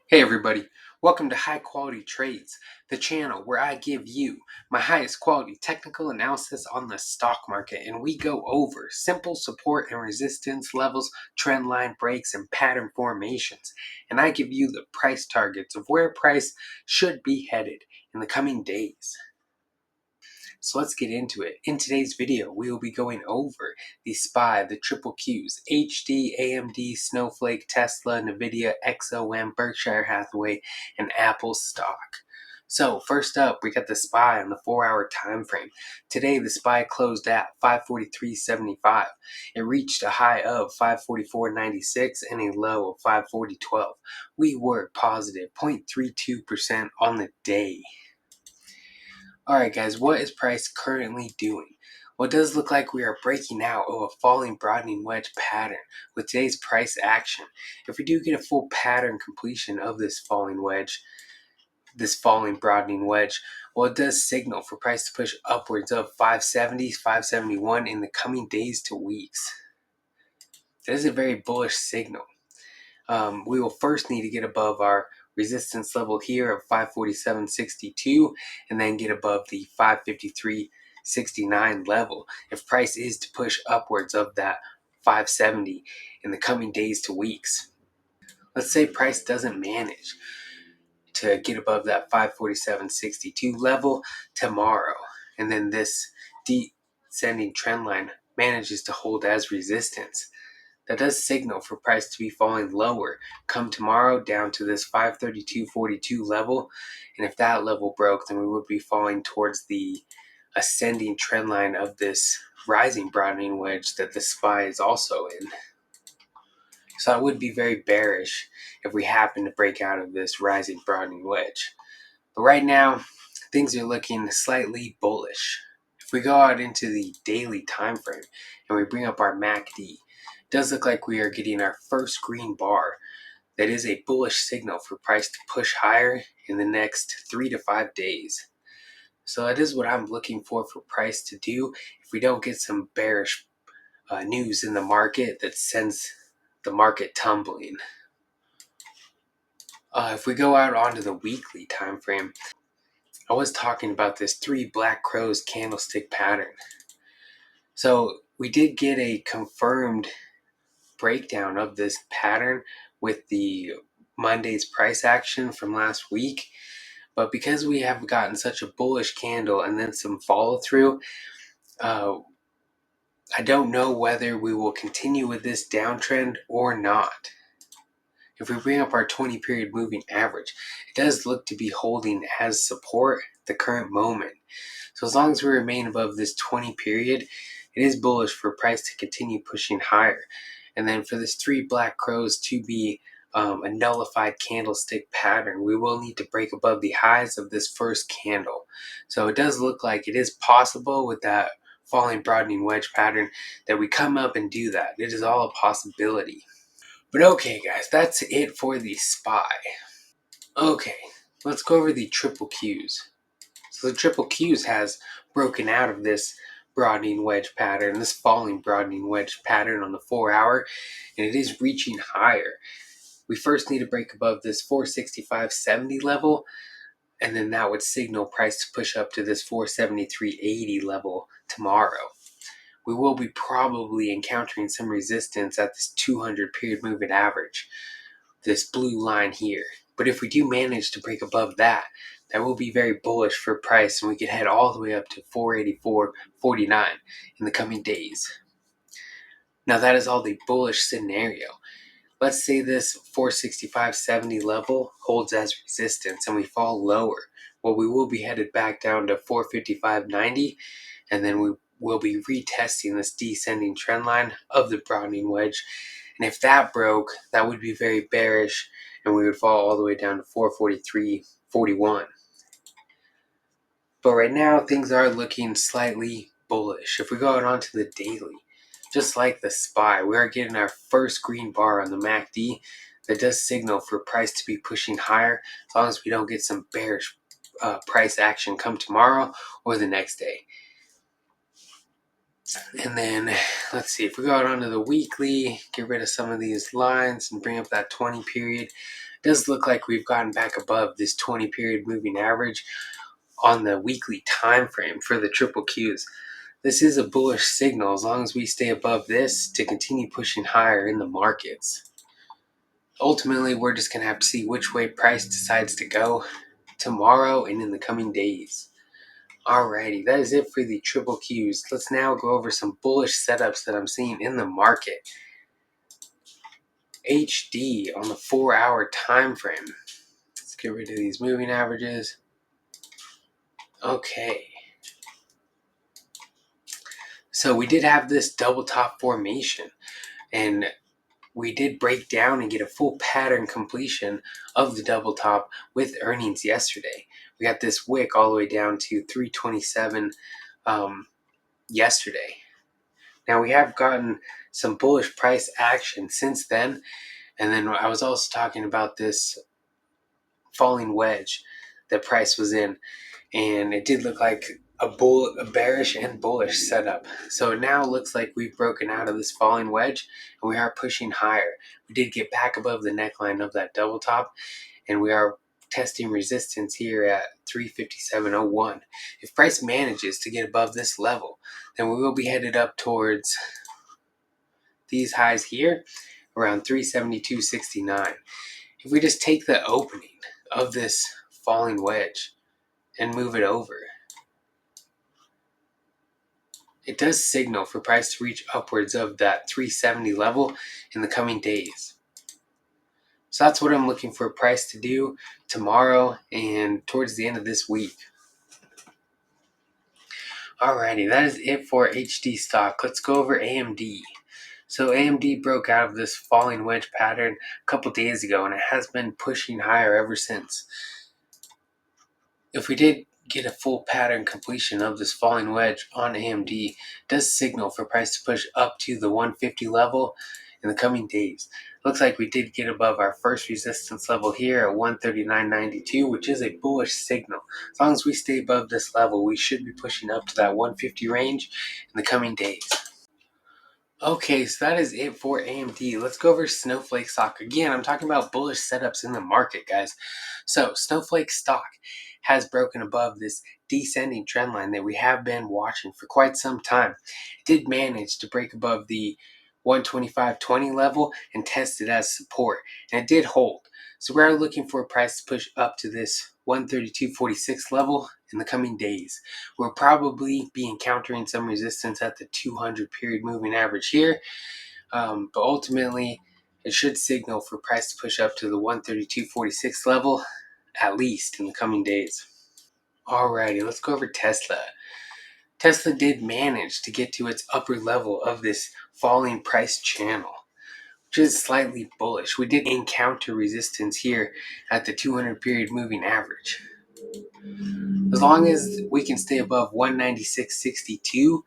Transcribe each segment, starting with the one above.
Hey everybody, welcome to High Quality Trades, the channel where I give you my highest quality technical analysis on the stock market, and we go over simple support and resistance levels, trend line breaks, and pattern formations, and I give you the price targets of where price should be headed in the coming days. So let's get into it. In today's video, we will be going over the SPY, the triple Qs, HD, AMD, Snowflake, Tesla, NVDA, XOM, Berkshire Hathaway, and Apple stock. So first up, we got the SPY on the 4-hour time frame. Today, the SPY closed at 543.75. It reached a high of 544.96 and a low of 540.12. We were positive 0.32% on the day. Alright guys, what is price currently doing? Well, it does look like we are breaking out of a falling broadening wedge pattern with today's price action. If we do get a full pattern completion of this falling broadening wedge, well, it does signal for price to push upwards of 570, 571 in the coming days to weeks. That is a very bullish signal. We will first need to get above our resistance level here of 547.62 and then get above the 553.69 level if price is to push upwards of that 570 in the coming days to weeks. Let's say price doesn't manage to get above that 547.62 level tomorrow, and then this descending trend line manages to hold as resistance. That does signal for price to be falling lower come tomorrow down to this 532.42 level, and if that level broke, then we would be falling towards the ascending trend line of this rising broadening wedge that the SPY is also in. So I would be very bearish if we happen to break out of this rising broadening wedge. But right now, things are looking slightly bullish. If we go out into the daily time frame and we bring up our MACD, it does look like we are getting our first green bar. That is a bullish signal for price to push higher in the next 3 to 5 days. So that is what I'm looking for price to do if we don't get some bearish news in the market that sends the market tumbling. If we go out onto the weekly time frame, I was talking about this 3 black crows candlestick pattern. So we did get a confirmed breakdown of this pattern with the Monday's price action from last week. But because we have gotten such a bullish candle and then some follow through, I don't know whether we will continue with this downtrend or not. If we bring up our 20 period moving average, it does look to be holding as support at the current moment. So as long as we remain above this 20 period, it is bullish for price to continue pushing higher. And then for this 3 black crows to be a nullified candlestick pattern, we will need to break above the highs of this first candle. So it does look like it is possible with that falling broadening wedge pattern that we come up and do that. It is all a possibility. But okay guys, that's it for the SPY. Okay, let's go over the triple Qs. So the triple Qs has broken out of this broadening wedge pattern, this falling broadening wedge pattern on the 4-hour, and it is reaching higher. We first need to break above this 465.70 level, and then that would signal price to push up to this 473.80 level tomorrow. We will be probably encountering some resistance at this 200 period moving average, this blue line here. But if we do manage to break above that, that will be very bullish for price, and we could head all the way up to 484.49 in the coming days. Now that is all the bullish scenario. Let's say this 465.70 level holds as resistance and we fall lower. Well, we will be headed back down to 455.90, and then we will be retesting this descending trend line of the broadening wedge. And if that broke, that would be very bearish, and we would fall all the way down to 443.41. But right now, things are looking slightly bullish. If we go out onto the daily, just like the SPY, we are getting our first green bar on the MACD that does signal for price to be pushing higher, as long as we don't get some bearish price action come tomorrow or the next day. And then, let's see, if we go out onto the weekly, get rid of some of these lines and bring up that 20 period, It does look like we've gotten back above this 20 period moving average on the weekly time frame for the triple Qs. This is a bullish signal as long as we stay above this to continue pushing higher in the markets. Ultimately, we're just going to have to see which way price decides to go tomorrow and in the coming days. Alrighty, that is it for the triple Qs. Let's now go over some bullish setups that I'm seeing in the market. HD on the 4-hour time frame. Let's get rid of these moving averages. Okay. So we did have this double top formation, and we did break down and get a full pattern completion of the double top with earnings yesterday. We got this wick all the way down to 327 yesterday. Now we have gotten some bullish price action since then, and then I was also talking about this falling wedge that price was in, and it did look like a bearish and bullish setup. So it now looks like we've broken out of this falling wedge and we are pushing higher. We did get back above the neckline of that double top, and we are testing resistance here at 357.01. If price manages to get above this level, then we will be headed up towards these highs here around 372.69. If we just take the opening of this falling wedge and move it over, it does signal for price to reach upwards of that 370 level in the coming days. So that's what I'm looking for price to do tomorrow and towards the end of this week. Alrighty, that is it for HD stock. Let's go over AMD. So AMD broke out of this falling wedge pattern a couple days ago, and it has been pushing higher ever since. If we did get a full pattern completion of this falling wedge on AMD, it does signal for price to push up to the 150 level in the coming days. Looks like we did get above our first resistance level here at 139.92, which is a bullish signal. As long as we stay above this level, we should be pushing up to that 150 range in the coming days. Okay, so that is it for AMD. Let's go over Snowflake stock. Again, I'm talking about bullish setups in the market, guys. So Snowflake stock has broken above this descending trend line that we have been watching for quite some time. It did manage to break above the 125.20 level and test it as support, and it did hold. So we're looking for a price to push up to this 132.46 level in the coming days. We'll probably be encountering some resistance at the 200 period moving average here, but ultimately it should signal for price to push up to the 132.46 level at least in the coming days. Alrighty, let's go over Tesla. Tesla did manage to get to its upper level of this falling price channel, which is slightly bullish. We did encounter resistance here at the 200 period moving average. As long as we can stay above 196.62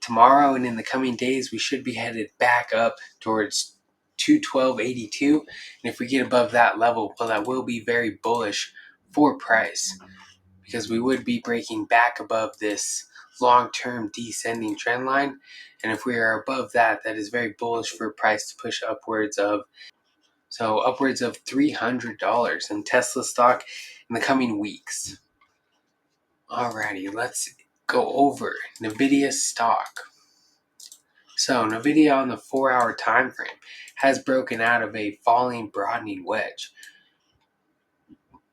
tomorrow and in the coming days, we should be headed back up towards 212.82. And if we get above that level, well, that will be very bullish for price, because we would be breaking back above this long-term descending trend line. And if we are above that, that is very bullish for price to push upwards of $300 in Tesla stock in the coming weeks. Alrighty, let's go over NVDA stock. So NVIDIA on the 4-hour time frame has broken out of a falling broadening wedge,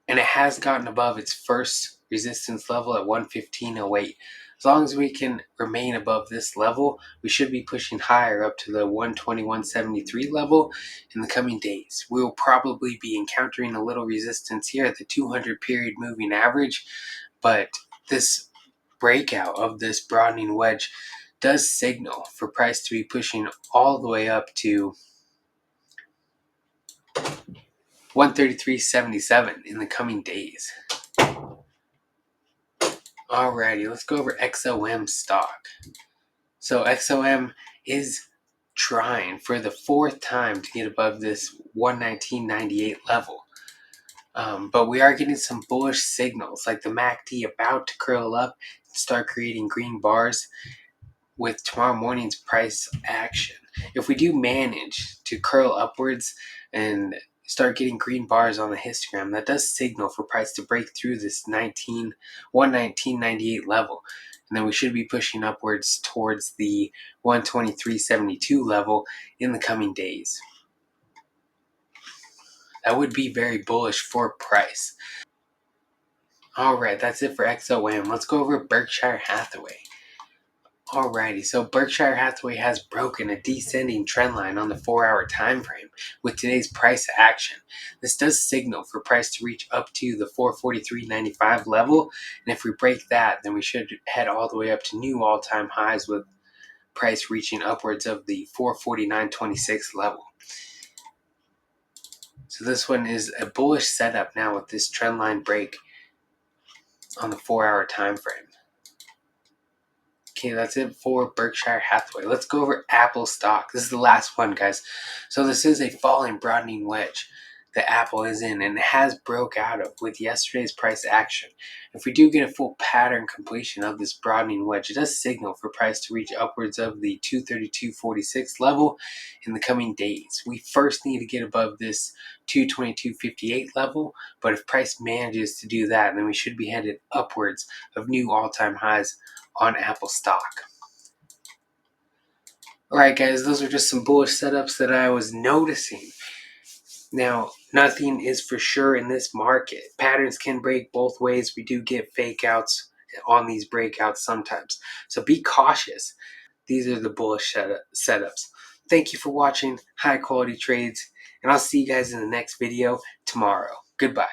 and it has gotten above its first resistance level at 115.08. As long as we can remain above this level, we should be pushing higher up to the 121.73 level in the coming days. We will probably be encountering a little resistance here at the 200 period moving average, but this breakout of this broadening wedge does signal for price to be pushing all the way up to 133.77 in the coming days. Alrighty, let's go over XOM stock. So XOM is trying for the 4th time to get above this 119.98 level. But we are getting some bullish signals, like the MACD about to curl up and start creating green bars with tomorrow morning's price action. If we do manage to curl upwards and start getting green bars on the histogram, that does signal for price to break through this 119.98 level. And then we should be pushing upwards towards the 123.72 level in the coming days. That would be very bullish for price. Alright, that's it for XOM. Let's go over Berkshire Hathaway. Alrighty, so Berkshire Hathaway has broken a descending trend line on the 4-hour time frame with today's price action. This does signal for price to reach up to the 443.95 level, and if we break that, then we should head all the way up to new all-time highs with price reaching upwards of the 449.26 level. So this one is a bullish setup now with this trend line break on the 4-hour time frame. Okay, that's it for Berkshire Hathaway. Let's go over Apple stock. This is the last one, guys. So this is a falling broadening wedge that Apple is in and has broke out of with yesterday's price action. If we do get a full pattern completion of this broadening wedge, it does signal for price to reach upwards of the 232.46 level in the coming days. We first need to get above this 222.58 level, but if price manages to do that, then we should be headed upwards of new all-time highs on Apple stock. Alright guys, those are just some bullish setups that I was noticing. Now, nothing is for sure in this market. Patterns can break both ways. We do get fake outs on these breakouts sometimes. So be cautious. These are the bullish setups. Thank you for watching High Quality Trades, and I'll see you guys in the next video tomorrow. Goodbye.